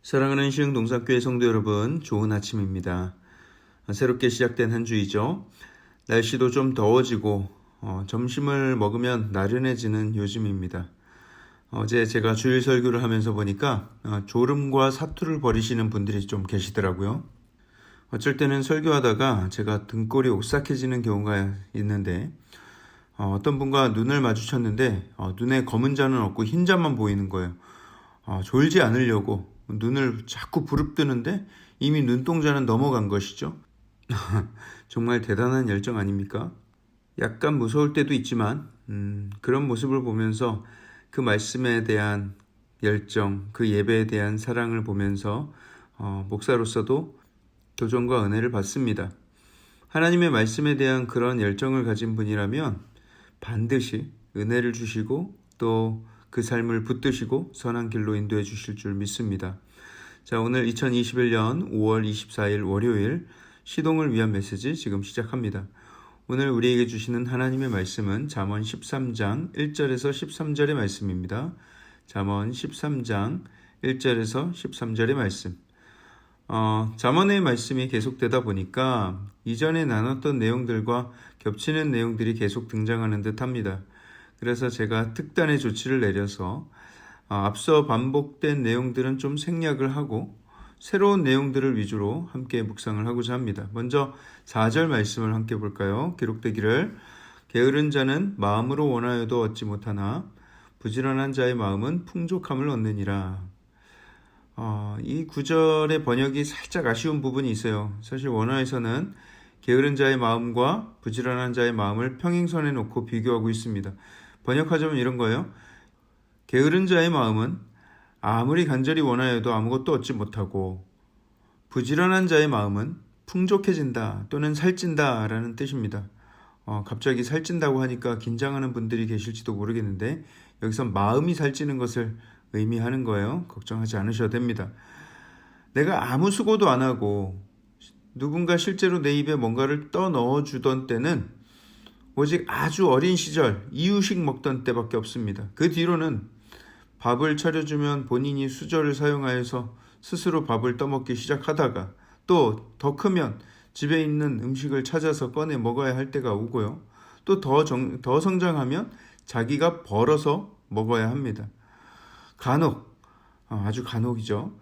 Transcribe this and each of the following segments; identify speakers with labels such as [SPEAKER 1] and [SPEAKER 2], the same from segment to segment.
[SPEAKER 1] 사랑하는 시흥동산교회 성도 여러분, 좋은 아침입니다. 새롭게 시작된 한 주이죠. 날씨도 좀 더워지고 점심을 먹으면 나른해지는 요즘입니다. 어제 제가 주일 설교를 하면서 보니까 졸음과 사투를 벌이시는 분들이 좀 계시더라고요. 어쩔 때는 설교하다가 제가 등골이 오싹해지는 경우가 있는데 어떤 분과 눈을 마주쳤는데 눈에 검은 자는 없고 흰 자만 보이는 거예요. 졸지 않으려고 눈을 자꾸 부릅뜨는데 이미 눈동자는 넘어간 것이죠. 정말 대단한 열정 아닙니까? 약간 무서울 때도 있지만 그런 모습을 보면서 그 말씀에 대한 열정, 그 예배에 대한 사랑을 보면서 목사로서도 도전과 은혜를 받습니다. 하나님의 말씀에 대한 그런 열정을 가진 분이라면 반드시 은혜를 주시고 또 그 삶을 붙드시고 선한 길로 인도해 주실 줄 믿습니다. 자, 오늘 2021년 5월 24일 월요일 시동을 위한 메시지 지금 시작합니다. 오늘 우리에게 주시는 하나님의 말씀은 잠언 13장 1절에서 13절의 말씀입니다. 잠언 13장 1절에서 13절의 말씀. 잠언의 말씀이 계속되다 보니까 이전에 나눴던 내용들과 겹치는 내용들이 계속 등장하는 듯 합니다. 그래서 제가 특단의 조치를 내려서 앞서 반복된 내용들은 좀 생략을 하고 새로운 내용들을 위주로 함께 묵상을 하고자 합니다. 먼저 4절 말씀을 함께 볼까요? 기록되기를 게으른 자는 마음으로 원하여도 얻지 못하나 부지런한 자의 마음은 풍족함을 얻느니라. 이 구절의 번역이 살짝 아쉬운 부분이 있어요. 사실 원어에서는 게으른 자의 마음과 부지런한 자의 마음을 평행선에 놓고 비교하고 있습니다. 번역하자면 이런 거예요. 게으른 자의 마음은 아무리 간절히 원하여도 아무것도 얻지 못하고 부지런한 자의 마음은 풍족해진다 또는 살찐다 라는 뜻입니다. 갑자기 살찐다고 하니까 긴장하는 분들이 계실지도 모르겠는데 여기서 마음이 살찌는 것을 의미하는 거예요. 걱정하지 않으셔도 됩니다. 내가 아무 수고도 안 하고 누군가 실제로 내 입에 뭔가를 떠넣어 주던 때는 오직 아주 어린 시절 이유식 먹던 때밖에 없습니다. 그 뒤로는 밥을 차려주면 본인이 수저를 사용하여서 스스로 밥을 떠먹기 시작하다가 또 더 크면 집에 있는 음식을 찾아서 꺼내 먹어야 할 때가 오고요. 또 더 성장하면 자기가 벌어서 먹어야 합니다. 간혹, 아주 간혹이죠.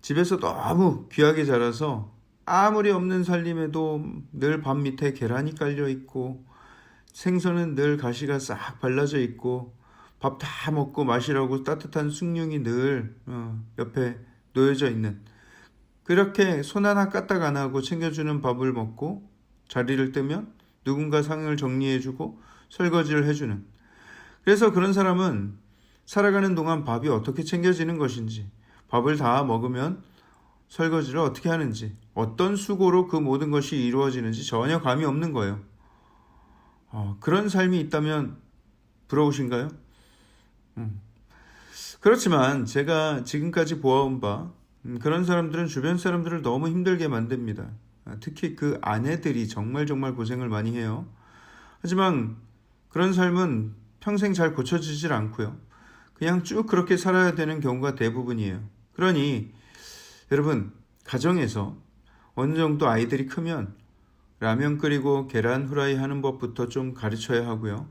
[SPEAKER 1] 집에서 너무 귀하게 자라서 아무리 없는 살림에도 늘 밥 밑에 계란이 깔려 있고 생선은 늘 가시가 싹 발라져 있고 밥 다 먹고 마시라고 따뜻한 숭늉이 늘 옆에 놓여져 있는 그렇게 손 하나 까딱 안 하고 챙겨주는 밥을 먹고 자리를 뜨면 누군가 상을 정리해주고 설거지를 해주는 그래서 그런 사람은 살아가는 동안 밥이 어떻게 챙겨지는 것인지 밥을 다 먹으면 설거지를 어떻게 하는지 어떤 수고로 그 모든 것이 이루어지는지 전혀 감이 없는 거예요. 그런 삶이 있다면 부러우신가요? 그렇지만 제가 지금까지 보아온 바 그런 사람들은 주변 사람들을 너무 힘들게 만듭니다. 특히 그 아내들이 정말 고생을 많이 해요. 하지만 그런 삶은 평생 잘 고쳐지질 않고요. 그냥 쭉 그렇게 살아야 되는 경우가 대부분이에요. 그러니 여러분 가정에서 어느 정도 아이들이 크면 라면 끓이고 계란 후라이 하는 법부터 좀 가르쳐야 하고요.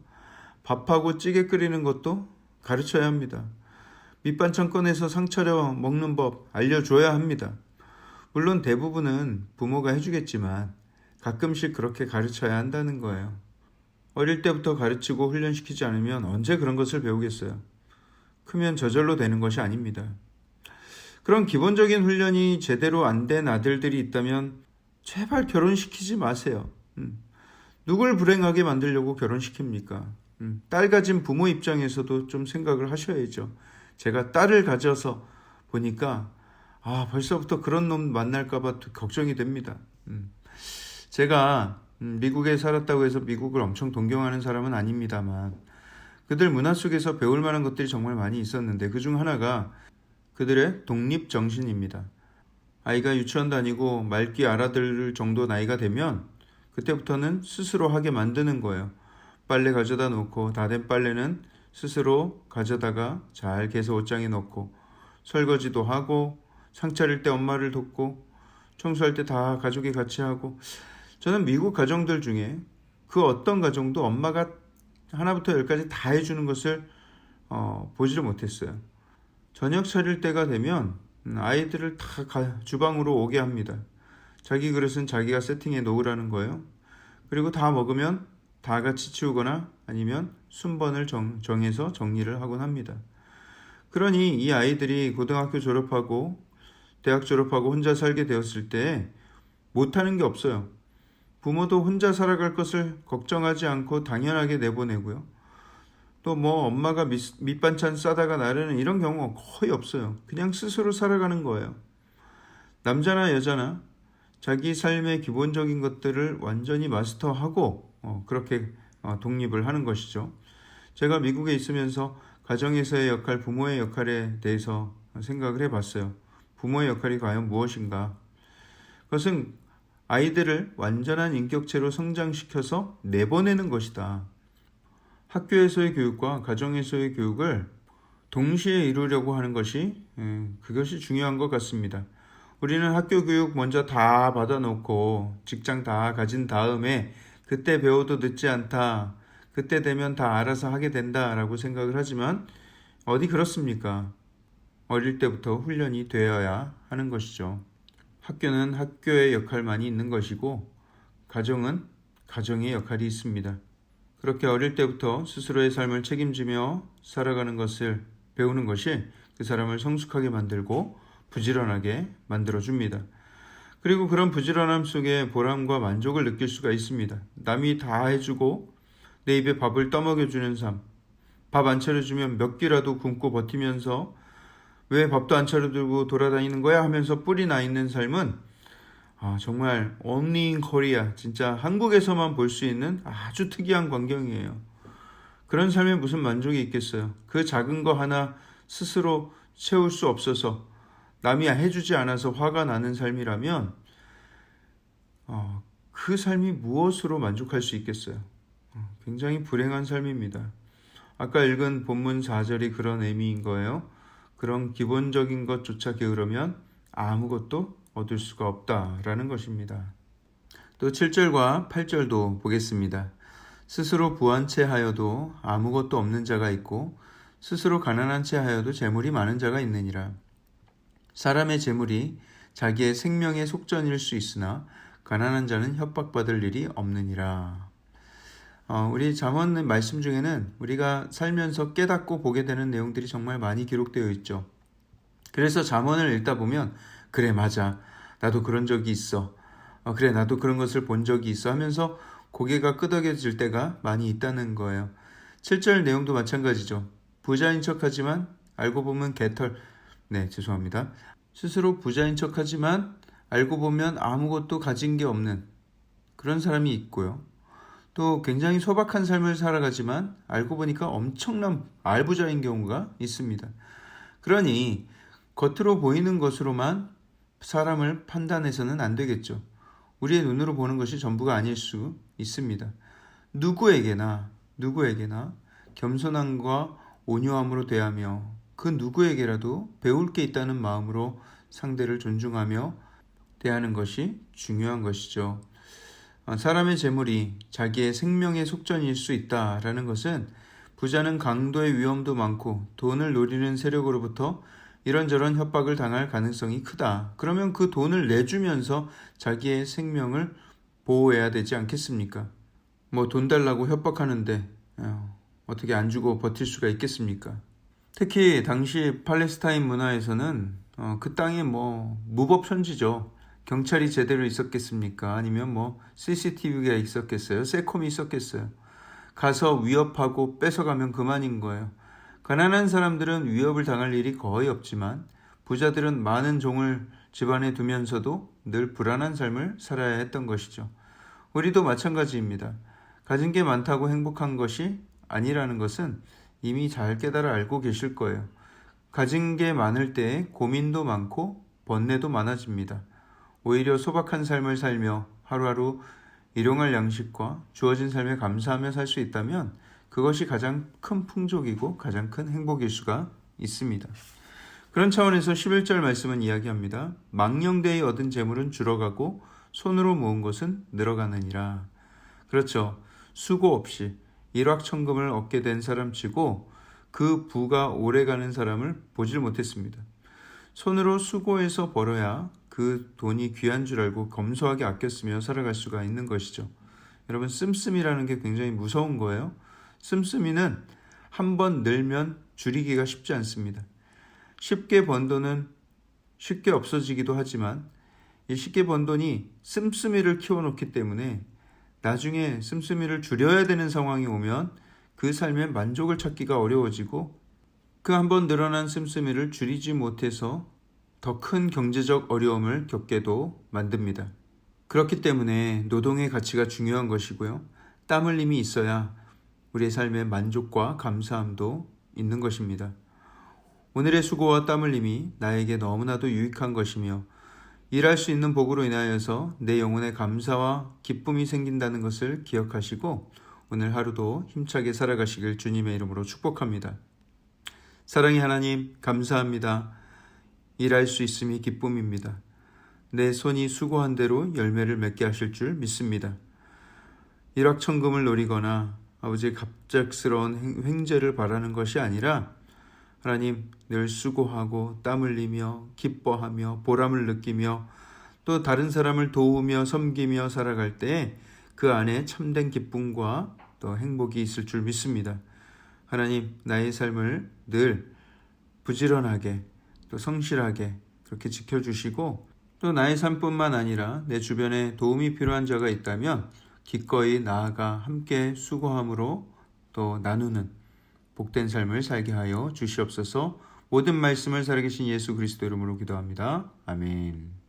[SPEAKER 1] 밥하고 찌개 끓이는 것도 가르쳐야 합니다. 밑반찬 꺼내서 상 차려 먹는 법 알려줘야 합니다. 물론 대부분은 부모가 해주겠지만 가끔씩 그렇게 가르쳐야 한다는 거예요. 어릴 때부터 가르치고 훈련시키지 않으면 언제 그런 것을 배우겠어요. 크면 저절로 되는 것이 아닙니다. 그런 기본적인 훈련이 제대로 안 된 아들들이 있다면 제발 결혼시키지 마세요. 누굴 불행하게 만들려고 결혼시킵니까? 딸 가진 부모 입장에서도 좀 생각을 하셔야죠. 제가 딸을 가져서 보니까 벌써부터 그런 놈 만날까봐 걱정이 됩니다. 제가 미국에 살았다고 해서 미국을 엄청 동경하는 사람은 아닙니다만 그들 문화 속에서 배울 만한 것들이 정말 많이 있었는데 그중 하나가 그들의 독립정신입니다. 아이가 유치원 다니고 말귀 알아들을 정도 나이가 되면 그때부터는 스스로 하게 만드는 거예요. 빨래 가져다 놓고 다 된 빨래는 스스로 가져다가 잘 개서 옷장에 넣고 설거지도 하고 상 차릴 때 엄마를 돕고 청소할 때 다 가족이 같이 하고, 저는 미국 가정들 중에 그 어떤 가정도 엄마가 하나부터 열까지 다 해주는 것을 보지를 못했어요. 저녁 차릴 때가 되면 아이들을 다 주방으로 오게 합니다. 자기 그릇은 자기가 세팅해 놓으라는 거예요. 그리고 다 먹으면 다 같이 치우거나 아니면 순번을 정해서 정리를 하곤 합니다. 그러니 이 아이들이 고등학교 졸업하고 대학 졸업하고 혼자 살게 되었을 때 못하는 게 없어요. 부모도 혼자 살아갈 것을 걱정하지 않고 당연하게 내보내고요. 또 뭐 엄마가 밑반찬 싸다가 나르는 이런 경우가 거의 없어요. 그냥 스스로 살아가는 거예요. 남자나 여자나 자기 삶의 기본적인 것들을 완전히 마스터하고 그렇게 독립을 하는 것이죠. 제가 미국에 있으면서 가정에서의 역할, 부모의 역할에 대해서 생각을 해봤어요. 부모의 역할이 과연 무엇인가? 그것은 아이들을 완전한 인격체로 성장시켜서 내보내는 것이다. 학교에서의 교육과 가정에서의 교육을 동시에 이루려고 하는 것이 그것이 중요한 것 같습니다. 우리는 학교 교육 먼저 다 받아놓고 직장 다 가진 다음에 그때 배워도 늦지 않다. 그때 되면 다 알아서 하게 된다라고 생각을 하지만 어디 그렇습니까? 어릴 때부터 훈련이 되어야 하는 것이죠. 학교는 학교의 역할만이 있는 것이고 가정은 가정의 역할이 있습니다. 그렇게 어릴 때부터 스스로의 삶을 책임지며 살아가는 것을 배우는 것이 그 사람을 성숙하게 만들고 부지런하게 만들어줍니다. 그리고 그런 부지런함 속에 보람과 만족을 느낄 수가 있습니다. 남이 다 해주고 내 입에 밥을 떠먹여주는 삶, 밥 안 차려주면 몇 끼라도 굶고 버티면서 왜 밥도 안 차려들고 돌아다니는 거야 하면서 뿔이 나 있는 삶은 정말 only in Korea, 진짜 한국에서만 볼 수 있는 아주 특이한 광경이에요. 그런 삶에 무슨 만족이 있겠어요. 그 작은 거 하나 스스로 채울 수 없어서 남이 해주지 않아서 화가 나는 삶이라면 그 삶이 무엇으로 만족할 수 있겠어요. 굉장히 불행한 삶입니다. 아까 읽은 본문 4절이 그런 의미인 거예요. 그런 기본적인 것조차 게으르면 아무것도 얻을 수가 없다라는 것입니다. 또 7절과 8절도 보겠습니다. 스스로 부한 채 하여도 아무것도 없는 자가 있고 스스로 가난한 채 하여도 재물이 많은 자가 있느니라. 사람의 재물이 자기의 생명의 속전일 수 있으나 가난한 자는 협박받을 일이 없느니라. 우리 잠언 말씀 중에는 우리가 살면서 깨닫고 보게 되는 내용들이 정말 많이 기록되어 있죠. 그래서 잠언을 읽다 보면 그래 맞아, 나도 그런 적이 있어, 그래 나도 그런 것을 본 적이 있어 하면서 고개가 끄덕여질 때가 많이 있다는 거예요. 7절 내용도 마찬가지죠. 부자인 척하지만 알고 보면 죄송합니다. 스스로 부자인 척하지만 알고 보면 아무것도 가진 게 없는 그런 사람이 있고요. 또 굉장히 소박한 삶을 살아가지만 알고 보니까 엄청난 알부자인 경우가 있습니다. 그러니 겉으로 보이는 것으로만 사람을 판단해서는 안 되겠죠. 우리의 눈으로 보는 것이 전부가 아닐 수 있습니다. 누구에게나 겸손함과 온유함으로 대하며 그 누구에게라도 배울 게 있다는 마음으로 상대를 존중하며 대하는 것이 중요한 것이죠. 사람의 재물이 자기의 생명의 속전일 수 있다라는 것은 부자는 강도의 위험도 많고 돈을 노리는 세력으로부터 이런저런 협박을 당할 가능성이 크다. 그러면 그 돈을 내주면서 자기의 생명을 보호해야 되지 않겠습니까? 뭐 돈 달라고 협박하는데 어떻게 안 주고 버틸 수가 있겠습니까? 특히 당시 팔레스타인 문화에서는 그 땅이 무법천지죠. 경찰이 제대로 있었겠습니까? 아니면 CCTV가 있었겠어요? 세콤이 있었겠어요? 가서 위협하고 뺏어가면 그만인 거예요. 가난한 사람들은 위협을 당할 일이 거의 없지만 부자들은 많은 종을 집안에 두면서도 늘 불안한 삶을 살아야 했던 것이죠. 우리도 마찬가지입니다. 가진 게 많다고 행복한 것이 아니라는 것은 이미 잘 깨달아 알고 계실 거예요. 가진 게 많을 때 고민도 많고 번뇌도 많아집니다. 오히려 소박한 삶을 살며 하루하루 일용할 양식과 주어진 삶에 감사하며 살 수 있다면 그것이 가장 큰 풍족이고 가장 큰 행복일 수가 있습니다. 그런 차원에서 11절 말씀은 이야기합니다. 망령되이 얻은 재물은 줄어가고 손으로 모은 것은 늘어가느니라. 그렇죠. 수고 없이 일확천금을 얻게 된 사람치고 그 부가 오래가는 사람을 보질 못했습니다. 손으로 수고해서 벌어야 그 돈이 귀한 줄 알고 검소하게 아꼈으며 살아갈 수가 있는 것이죠. 여러분, 씀씀이라는 게 굉장히 무서운 거예요. 씀씀이는 한번 늘면 줄이기가 쉽지 않습니다. 쉽게 번 돈은 쉽게 없어지기도 하지만 이 쉽게 번 돈이 씀씀이를 키워놓기 때문에 나중에 씀씀이를 줄여야 되는 상황이 오면 그 삶에 만족을 찾기가 어려워지고 그 한번 늘어난 씀씀이를 줄이지 못해서 더 큰 경제적 어려움을 겪게도 만듭니다. 그렇기 때문에 노동의 가치가 중요한 것이고요. 땀 흘림이 있어야 우리의 삶에 만족과 감사함도 있는 것입니다. 오늘의 수고와 땀 흘림이 나에게 너무나도 유익한 것이며 일할 수 있는 복으로 인하여서 내 영혼에 감사와 기쁨이 생긴다는 것을 기억하시고 오늘 하루도 힘차게 살아가시길 주님의 이름으로 축복합니다. 사랑의 하나님, 감사합니다. 일할 수 있음이 기쁨입니다. 내 손이 수고한 대로 열매를 맺게 하실 줄 믿습니다. 일확천금을 노리거나 아버지의 갑작스러운 횡재를 바라는 것이 아니라 하나님, 늘 수고하고 땀 흘리며 기뻐하며 보람을 느끼며 또 다른 사람을 도우며 섬기며 살아갈 때에 그 안에 참된 기쁨과 또 행복이 있을 줄 믿습니다. 하나님, 나의 삶을 늘 부지런하게 또 성실하게 그렇게 지켜주시고 또 나의 삶뿐만 아니라 내 주변에 도움이 필요한 자가 있다면 기꺼이 나아가 함께 수고함으로 또 나누는 복된 삶을 살게 하여 주시옵소서. 모든 말씀을 살아계신 예수 그리스도 이름으로 기도합니다. 아멘.